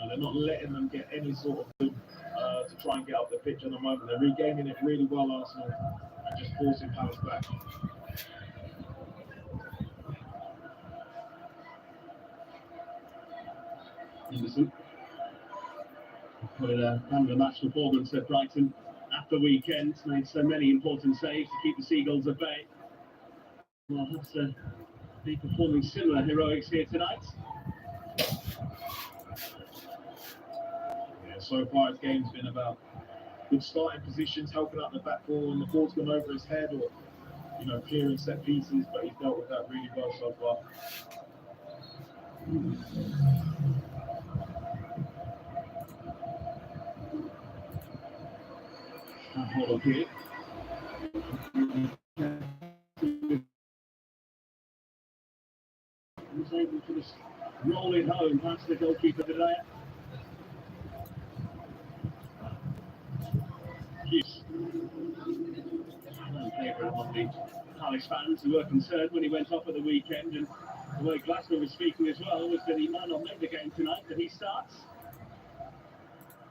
they're not letting them get any sort of room to try and get up the pitch at the moment. They're regaining it really well, Arsenal, and just forcing Palace back. Anderson put it down the match performance at Brighton at the weekend, made so many important saves to keep the Seagulls at bay. We'll have to be performing similar heroics here tonight. Yeah, so far his game's been about good starting positions, helping out the back four when the ball's gone over his head, or clearing set pieces, but he's dealt with that really well so far. Hold on here. He's able to just roll it home past the goalkeeper today. Hughes. Another favourite among the Palace fans who were concerned when he went off at the weekend, and the way Glasgow was speaking as well was that he might not make the game tonight, but he starts.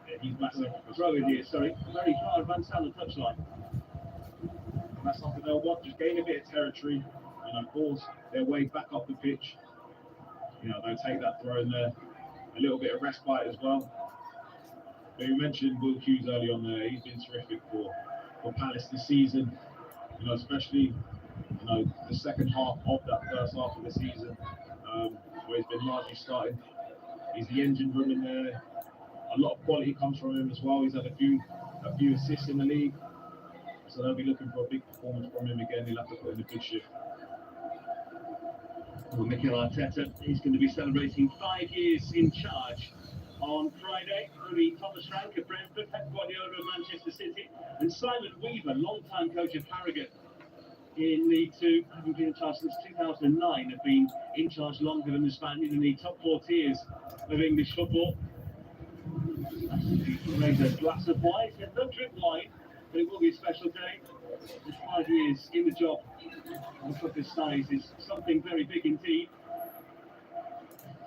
Yeah, he's back to throw in here, sorry. Very far advanced down the touchline. And that's something they'll want, just gain a bit of territory, force their way back up the pitch. They'll take that throw in there, a little bit of respite as well. But you mentioned Will Hughes early on there. He's been terrific for Palace this season, especially the second half of that first half of the season, where he's been largely starting. He's the engine room in there. A lot of quality comes from him as well. He's had a few assists in the league, so they'll be looking for a big performance from him again. He'll have to put in a good shift. Well, Mikel Arteta, he's going to be celebrating 5 years in charge on Friday. Only Thomas Frank of Brentford, Pep Guardiola of Manchester City, and Simon Weaver, long-time coach of Harrogate in League Two, having been in charge since 2009, have been in charge longer than the Spaniard in the top 4 tiers of English football. Raise a glass of wine. Don't drink wine, but it will be a special day. And 5 years in the job on a club this size is something very big indeed.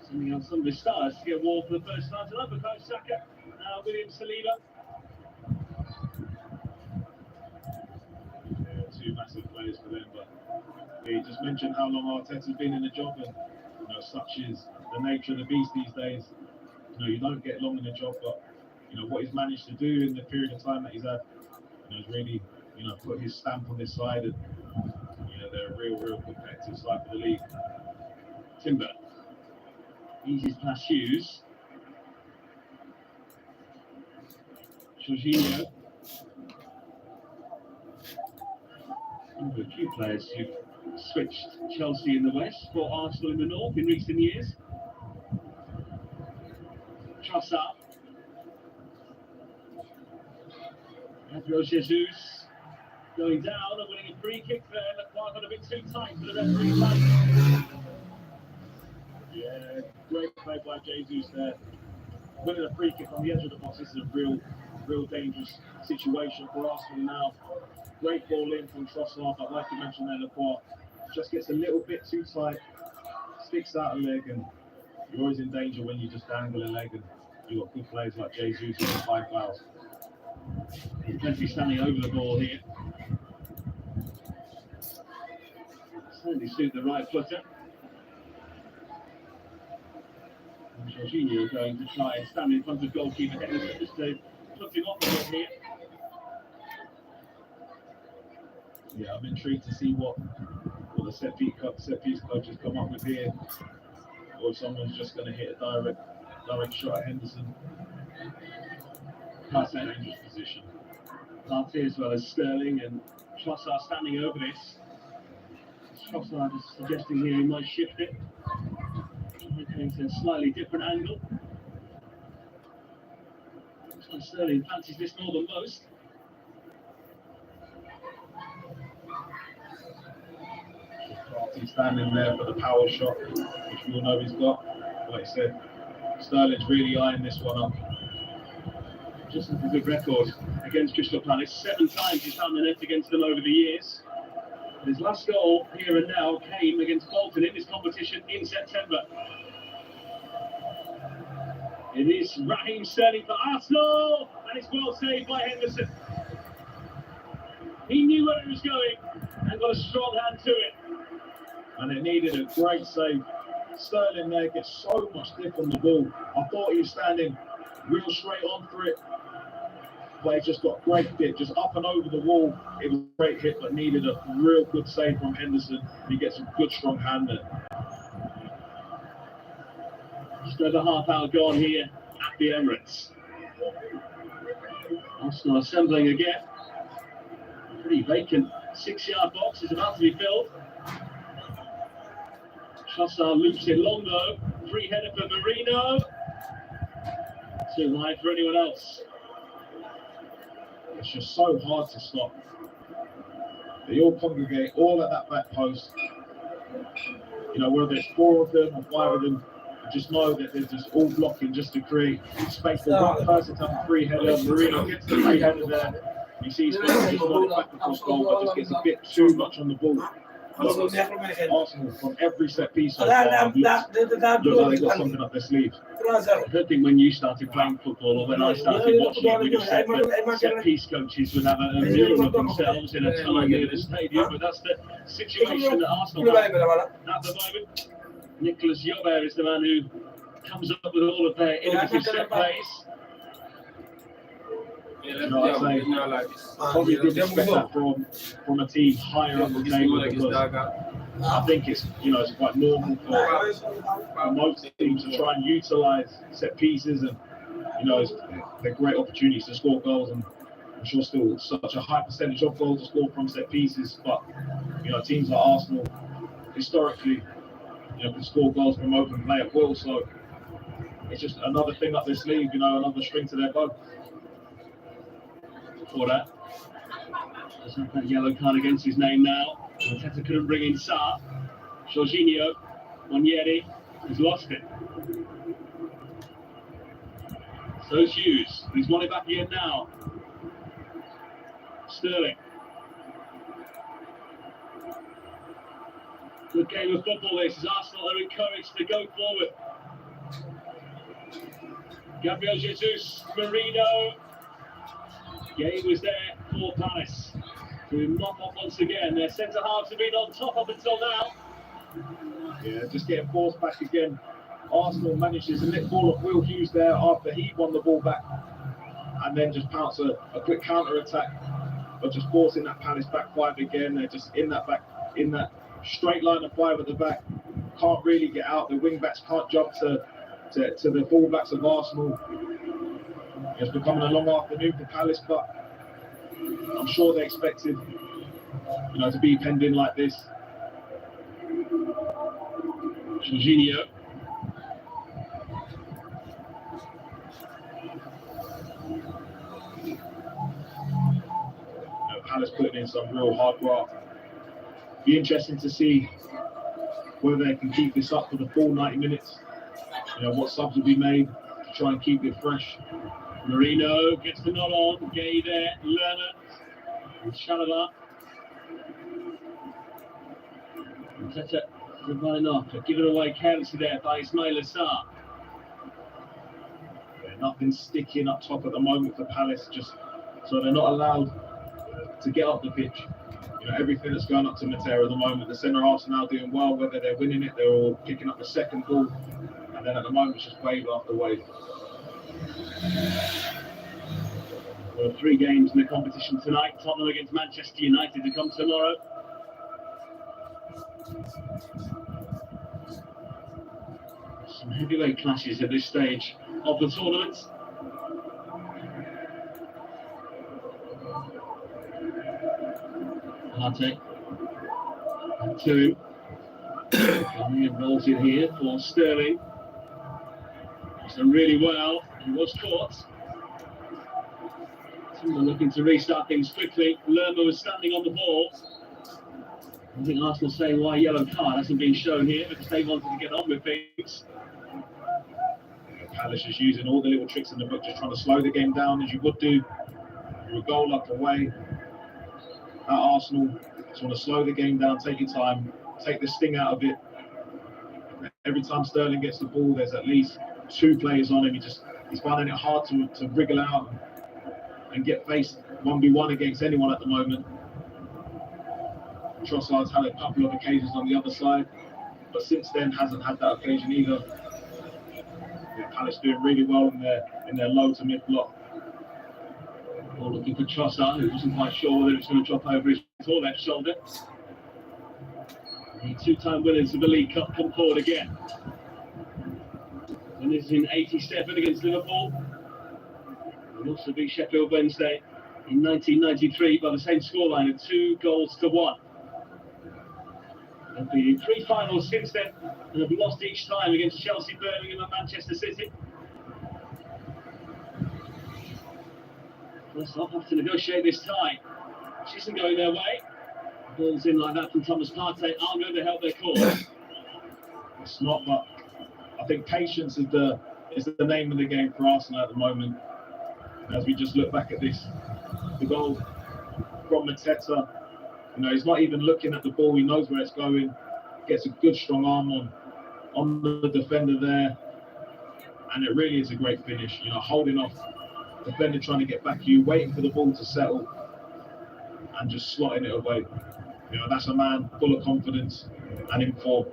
Something else, some of the stars to get wall for the first time tonight. Bukayo Saka, William Saliba. Yeah, 2 massive players for them, but he just mentioned how long Arteta's been in the job, and such is the nature of the beast these days. You don't get long in the job, but what he's managed to do in the period of time that he's had, has really put his stamp on this side, and they're a real competitive side for the league. Timber eases past Hughes. Jorginho. One of the few players who've switched Chelsea in the west for Arsenal in the north in recent years. Trossard. Gabriel Jesus going down and winning a free kick there. Leclerc got a bit too tight for the referee. Yeah, great play by Jesus there. Winning a free kick on the edge of the box. This is a real dangerous situation for Arsenal now. Great ball in from Trossard, but like you mentioned there, Leclerc just gets a little bit too tight, sticks out a leg, and you're always in danger when you just dangle a leg, and you've got good players like Jesus who can find fouls. There's plenty standing over the ball here. Certainly suit the right footer. And Jorginho going to try and stand in front of goalkeeper Henderson just to put him off the ball here. Yeah, I'm intrigued to see what the set piece coaches come up with here, or if someone's just going to hit a direct shot at Henderson. That's a dangerous position. Partey as well as Sterling, and Trossard standing over this. Trossard is suggesting here he might shift it. Going to a slightly different angle. Looks like Sterling fancies this more than most. Partey standing there for the power shot, which we all know he's got. Like I said, Sterling's really eyeing this one up. Just as a good record against Crystal Palace, 7 times he's found the net against them over the years. His last goal here and now came against Bolton in this competition in September. It is Raheem Sterling for Arsenal, and it's well saved by Henderson. He knew where he was going and got a strong hand to it. And it needed a great save. Sterling there gets so much dip on the ball. I thought he was standing real straight on for it, but he just got great dip, just up and over the wall. It was a great hit, but needed a real good save from Henderson. He gets a good strong hand there. Just over half hour gone here at the Emirates. Arsenal assembling again. Pretty vacant 6-yard box is about to be filled. Trossard loops it long though. Free header for Marino. Too wide for anyone else. It's just so hard to stop. They all congregate all at that back post. You know, whether it's 4 of them or 5 of them, you just know that they're just all blocking just to create space for one person to have a free header. Marino gets the free header there. You see he's got it back across goal, but just gets a bit too much on the ball. Arsenal from every set piece so far look like they got something up their sleeve. I don't think when you started playing football or when I started watching it, we just said that set piece coaches would have a mural of themselves in a tunnel near the stadium, but that's the situation that Arsenal have at the moment. Nicolas Jobert is the man who comes up with all of their innovative set plays. You know, I'd say probably didn't expect that from a team higher up the table, because I think it's, you know, it's quite normal for most teams to try and utilise set pieces, and you know, they're great opportunities to score goals, and I'm sure still such a high percentage of goals are scored from set pieces. But you know, teams like Arsenal historically, you know, can score goals from open play at will. So it's just another thing up their sleeve, you know, another string to their bow. For that. Doesn't have that yellow card against his name now. Arteta couldn't bring in Sarr. Jorginho, Monieri has lost it. So Hughes, he's won it back again now. Sterling. Good game of football this, as Arsenal are encouraged to go forward. Gabriel Jesus, Marino. Gay was there for Palace to mop up once again. Their centre halves have been on top up until now. Yeah, just getting forced back again. Arsenal manages to nick ball off Will Hughes there after he won the ball back, and then just pounce a quick counter attack, but just forcing that Palace back 5 again. They're just in that straight line of 5 at the back. Can't really get out. The wing backs can't jump to the full backs of Arsenal. It's becoming a long afternoon for Palace, but I'm sure they expected, you know, to be penned in like this. Jorginho. Palace putting in some real hard graft. Be interesting to see whether they can keep this up for the full 90 minutes. You know, what subs will be made to try and keep it fresh. Marino gets the nod on. Gay there. Lerner. Chalaba. Arteta good line off. Given away carelessly there by Ismail Sarr. Yeah, nothing sticking up top at the moment for Palace, just so they're not allowed to get up the pitch. You know, everything that's going up to Matera at the moment, the centre halves are now doing well, whether they're winning it, they're all picking up the second ball, and then at the moment it's just wave after wave. There are 3 games in the competition tonight. Tottenham against Manchester United to come tomorrow. Some heavyweight clashes at this stage of the tournament. Arte to him. He rolls in here for Sterling. He's done really well. He was caught. Teams are looking to restart things quickly. Lerma was standing on the ball. I think Arsenal saying why yellow card hasn't been shown here because they wanted to get on with things. Palace is using all the little tricks in the book, just trying to slow the game down as you would do. You're a goal up away at Arsenal. Just want to slow the game down, take your time, take the sting out of it. Every time Sterling gets the ball, there's at least two players on him. He's finding it hard to wriggle out and get faced 1v1 against anyone at the moment. Trossard's had a couple of occasions on the other side, but since then hasn't had that occasion either. Yeah, Palace doing really well in their low to mid block. Or looking for Trossard, who wasn't quite sure whether it was going to drop over his left shoulder. The two-time winners of the League Cup come forward again. And this is in 87 against Liverpool. And also beat Sheffield Wednesday in 1993 by the same scoreline of 2-1. They've been in 3 finals since then and have lost each time against Chelsea, Birmingham and Manchester City. First off, have to negotiate this tie, which isn't going their way. Balls in like that from Thomas Partey are going to help their cause. It's not, but I think patience is the name of the game for Arsenal at the moment. As we just look back at this, the goal from Mateta, he's not even looking at the ball. He knows where it's going. Gets a good strong arm on the defender there, and it really is a great finish. Holding off defender trying to get back at you, waiting for the ball to settle, and just slotting it away. That's a man full of confidence and in form.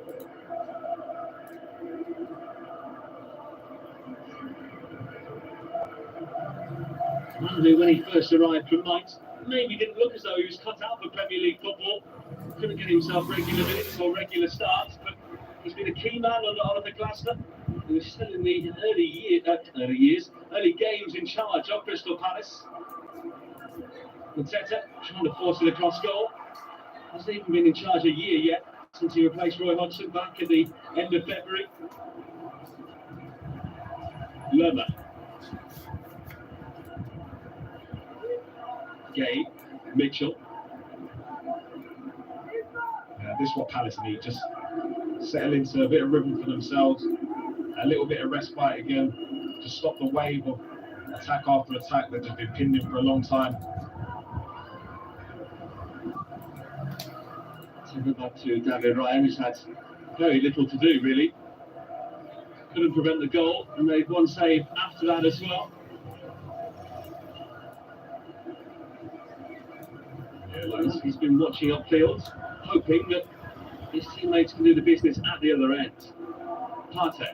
Mandu, when he first arrived from Mainz, maybe didn't look as though he was cut out for Premier League football. Couldn't get himself regular minutes or regular starts, but he's been a key man under Oliver Glasner, who was still in the early games in charge of Crystal Palace. Mateta trying to force it across goal. Hasn't even been in charge a year yet since he replaced Roy Hodgson back at the end of February. Lerma. Gabe, Mitchell. This is what Palace need. Just settle into a bit of rhythm for themselves. A little bit of respite again. Just stop the wave of attack after attack that have been pinned in for a long time. So go back to David Ryan, who's had very little to do, really. Couldn't prevent the goal, and made one save after that as well. He's been watching upfield, hoping that his teammates can do the business at the other end. Partey.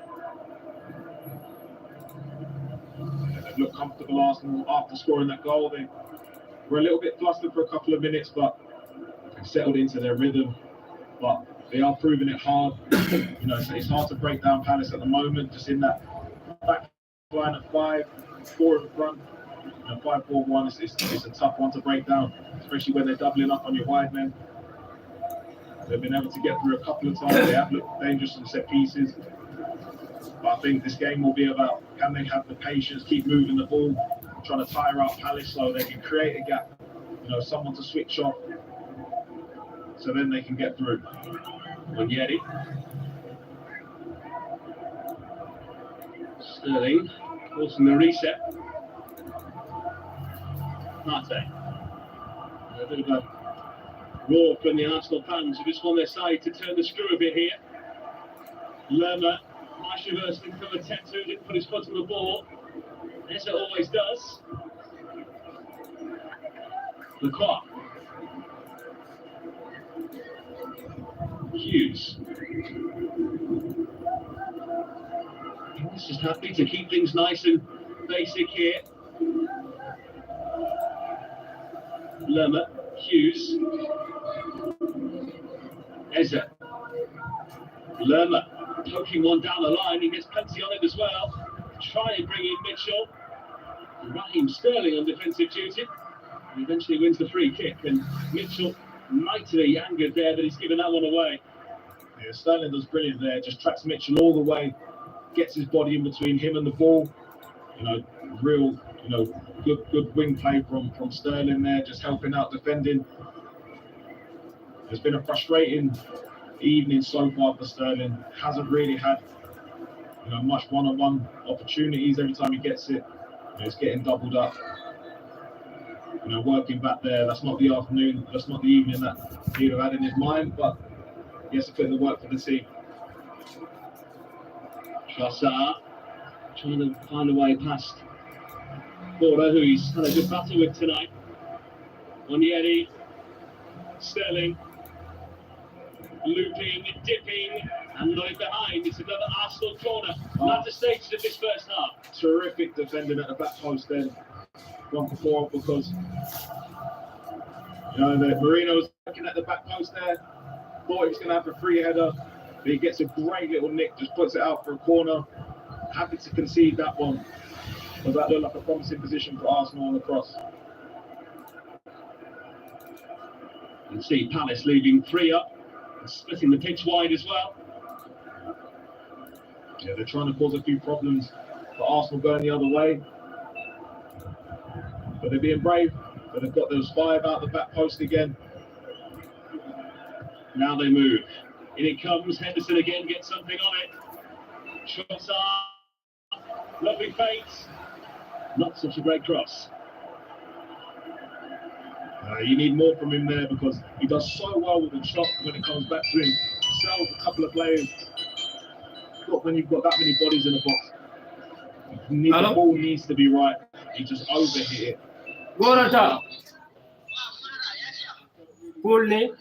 They've looked comfortable, Arsenal, after scoring that goal. They were a little bit flustered for a couple of minutes, but they've settled into their rhythm. But they are proving it hard. It's hard to break down Palace at the moment, just in that back line of 5, 4 in front. 5-4-1 it's a tough one to break down, especially when they're doubling up on your wide men. They've been able to get through a couple of times. They have looked dangerous on set pieces. But I think this game will be about, can they have the patience, keep moving the ball, trying to tire out Palace so they can create a gap, someone to switch off, so then they can get through. Onyedi. Sterling, forcing the reset. Partey. A bit of a roar from the Arsenal fans who just want their side to turn the screw a bit here. Lerma, nice reversing from Mateta, who didn't put his foot on the ball, as it always does. Lacroix. Hughes. He's just happy to keep things nice and basic here. Lerma, Hughes, Eze, Lerma poking one down the line. He gets plenty on it as well. Try and bring in Mitchell. Raheem Sterling on defensive duty. He eventually wins the free kick, and Mitchell mightily angered there that he's given that one away. Yeah, Sterling does brilliant there. Just tracks Mitchell all the way, gets his body in between him and the ball. Real. Good wing play from Sterling there, just helping out defending. It's been a frustrating evening so far for Sterling. Hasn't really had much one-on-one opportunities. Every time he gets it, it's getting doubled up. Working back there, that's not the afternoon, that's not the evening that he'd have had in his mind, but he has to put in the work for the team. Trossard, trying to find a way past Border, who he's had a good battle with tonight. Onyedi, Sterling, looping, dipping, and not behind. It's another Arsenal corner. Latter stages of this first half. Terrific defending at the back post then. One before because Marino was looking at the back post there. Thought he was going to have a free header, but he gets a great little nick, just puts it out for a corner. Happy to concede that one, because that looked like a promising position for Arsenal on the cross. You can see Palace leaving 3 up and splitting the pitch wide as well. Yeah, they're trying to cause a few problems for Arsenal going the other way. But they're being brave. But they've got those 5 out the back post again. Now they move. In it comes. Henderson again gets something on it. Shots are lovely feints. Not such a great cross. You need more from him there because he does so well with the shot when it comes back to him. Sells a couple of players. But when you've got that many bodies in the box, the ball needs to be right. He just overhit it. Gorata. Pulni.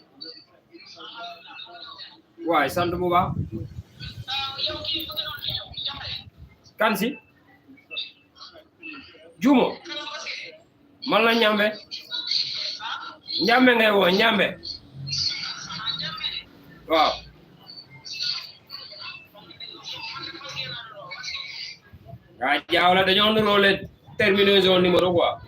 Why? Santa Muba. Kansi. Jumo. Mala Nyambe. Nyambe ngewo Nyambe. Wow. Jauh dañoo nuróole terminaison numéro quoi.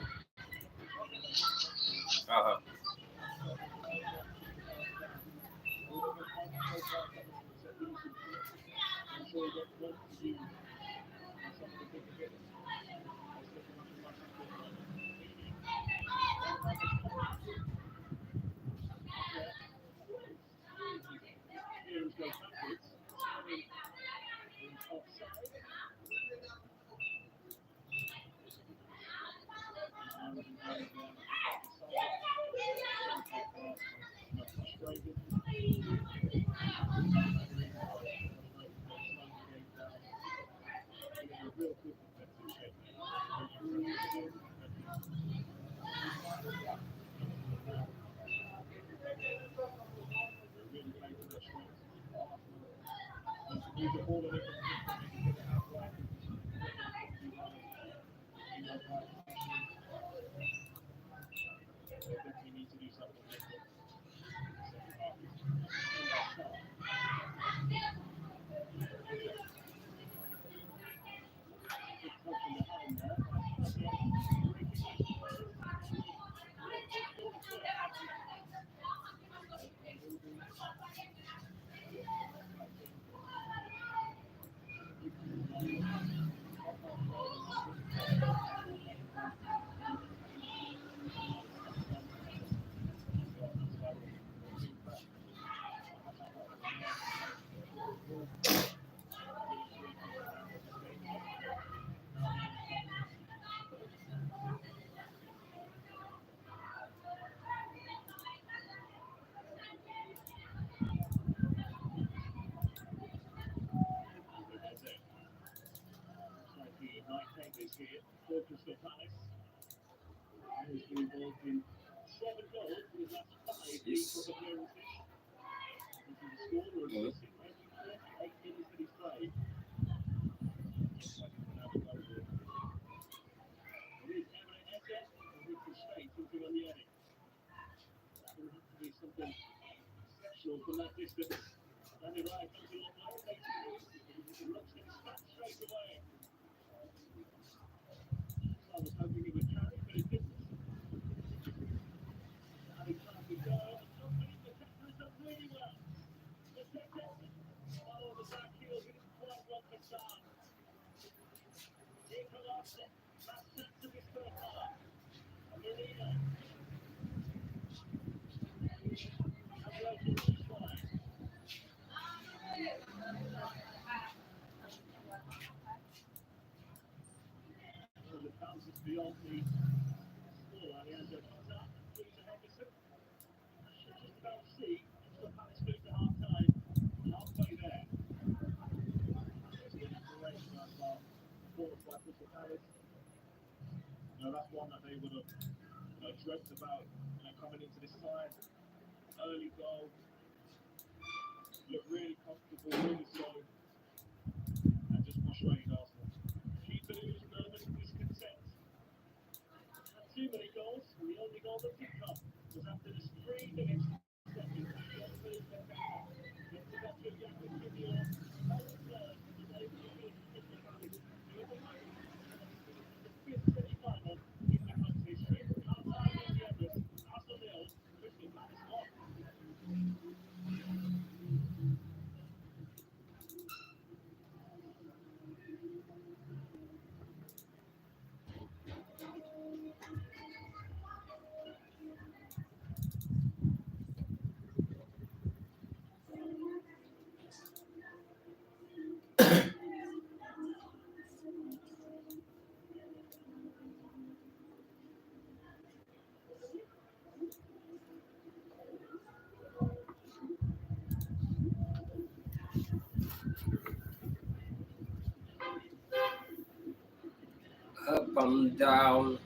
Here for Crystal Palace. He's been involved in 7 goals in his last 5 league cup appearances. This is a scorer of 38 games that he's played. It is Emre Ete who hits it straight into Onyedi. That will have to be something exceptional from that distance. Danny Ryan comes along well, takes it, looks at his back straight away. I was hoping he would carry, but it didn't. Now he's trying to go, and somebody, the Texans done really well. The Texans, the back heel didn't quite want the start. Here comes Arsenal, last chance of his first half. And Marino. And Rachel Eastwine. The bounces beyond the scoreline. He has a contact through to Henderson. Should just about see Crystal Palace move to half time. Halfway there. There's the inspiration of force by Crystal Palace. That's one that they would have dreamt about coming into this side. Early goal, looked really comfortable, really solid, and just frustrated Arsenal. Keeper who's nervous and discontent. Too many goals, and the only goal that did come was after this 3 minutes second. Up and down.